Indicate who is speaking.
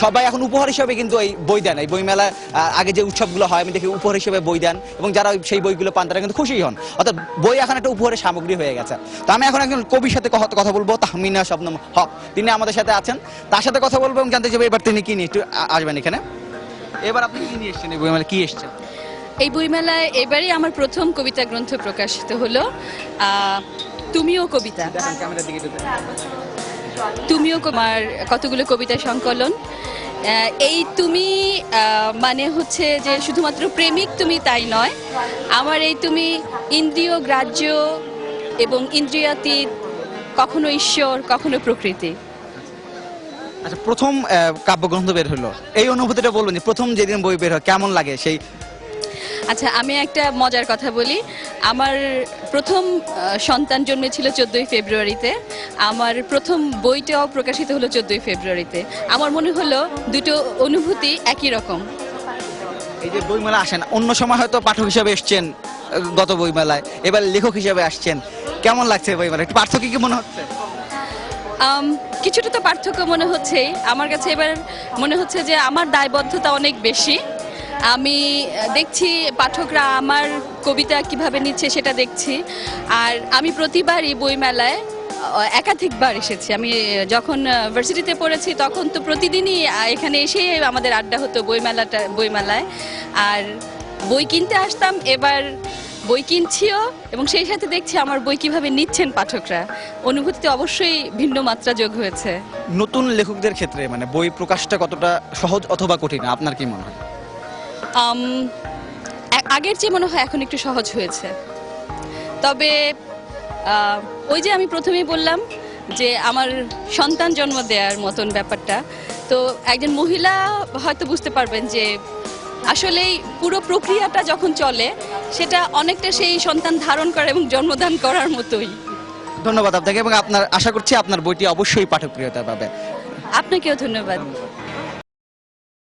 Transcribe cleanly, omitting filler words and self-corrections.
Speaker 1: সবাই এখন উপহার হিসেবে কিন্তু এই বই দেন। এই বই মেলা আগে যে উৎসবগুলো হয় আমি দেখি উপহার হিসেবে বই দেন, এবং যারা সেই বইগুলো পান তারা কিন্তু খুশি হন। অর্থাৎ বই এখন একটা উপহারের সামগ্রী হয়ে গেছে। তো আমি এখন একজন কবির সাথে কথা বলবো, তাহমিনা শবনম হক, তিনি আমাদের সাথে আছেন। তার সাথে কথা বলবো এবং জানতে চাইবো এবার তিনি কি নিয়ে একটু আসবেন এখানে। এবার আপনি কি নিয়ে এসেছেন এই বই মেলা, কি এসেছেন?
Speaker 2: এই বইমেলায় এবারই আমার প্রথম কবিতা গ্রন্থ প্রকাশিত হলো, তুমিও কবিতা।
Speaker 1: দেখেন ক্যামেরার দিকে একটু দেখেন।
Speaker 2: তুমিও আমার কতগুলো কবিতা সংকলন। এই তুমি মানে হচ্ছে যে শুধুমাত্র প্রেমিক তুমি তাই নয়, আমার এই তুমি ইন্দ্রিয় গ্রাহ্য এবং ইন্দ্রিয়াতীত, কখনো ঈশ্বর কখনো প্রকৃতি।
Speaker 1: আচ্ছা, প্রথম কাব্যগ্রন্থ বের হলো, এই অনুভূতিটা বলবেন যে প্রথম যেদিন বই বের হয় কেমন লাগে সেই?
Speaker 2: আচ্ছা, আমি একটা মজার কথা বলি। আমার প্রথম সন্তান জন্মেছিল 14ই ফেব্রুয়ারিতে, আমার প্রথম বইটাও প্রকাশিত হলো 14ই ফেব্রুয়ারিতে। আমার মনে হলো দুটো অনুভূতি একই রকম।
Speaker 1: এই যে বইমেলা আসেন, অন্য সময় হয়তো পাঠক হিসেবে এসছেন গত বইমেলায়, এবার লেখক হিসেবে আসছেন, কেমন লাগছে বইমেলা? একটু পার্থক্য কি মনে হচ্ছে?
Speaker 2: কিছুটা তো পার্থক্য মনে হচ্ছেই। আমার কাছে এবার মনে হচ্ছে যে আমার দায়বদ্ধতা অনেক বেশি। আমি দেখছি পাঠকরা আমার কবিতা কিভাবে নিচ্ছে সেটা দেখছি। আর আমি প্রতিবারই বইমেলায় একাধিকবার এসেছি। আমি যখন ভার্সিটিতে পড়েছি তখন তো প্রতিদিনই এখানে এসেই আমাদের আড্ডা হতো বইমেলায়। আর বই কিনতে আসতাম, এবার বই কিনছিও এবং সেই সাথে দেখছি আমার বই কিভাবে নিচ্ছেন পাঠকরা। অনুভূতিতে অবশ্যই ভিন্ন মাত্রা যোগ হয়েছে।
Speaker 1: নতুন লেখকদের ক্ষেত্রে মানে বই প্রকাশটা কতটা সহজ অথবা কঠিন আপনার কি মনে হয়?
Speaker 2: আগের চেয়ে মনে হয় এখন একটু সহজ হয়েছে। তবে ওই যে আমি প্রথমেই বললাম যে আমার সন্তান জন্ম দেওয়ার মতন ব্যাপারটা, তো একজন মহিলা হয়তো বুঝতে পারবেন যে আসলেই পুরো প্রক্রিয়াটা যখন চলে সেটা অনেকটা সেই সন্তান ধারণ করা এবং জন্মদান করার মতোই।
Speaker 1: ধন্যবাদ আপনাকে, এবং আপনার আশা করছি আপনার বইটি অবশ্যই পাঠকপ্রিয়তা পাবে।
Speaker 2: আপনাকেও ধন্যবাদ।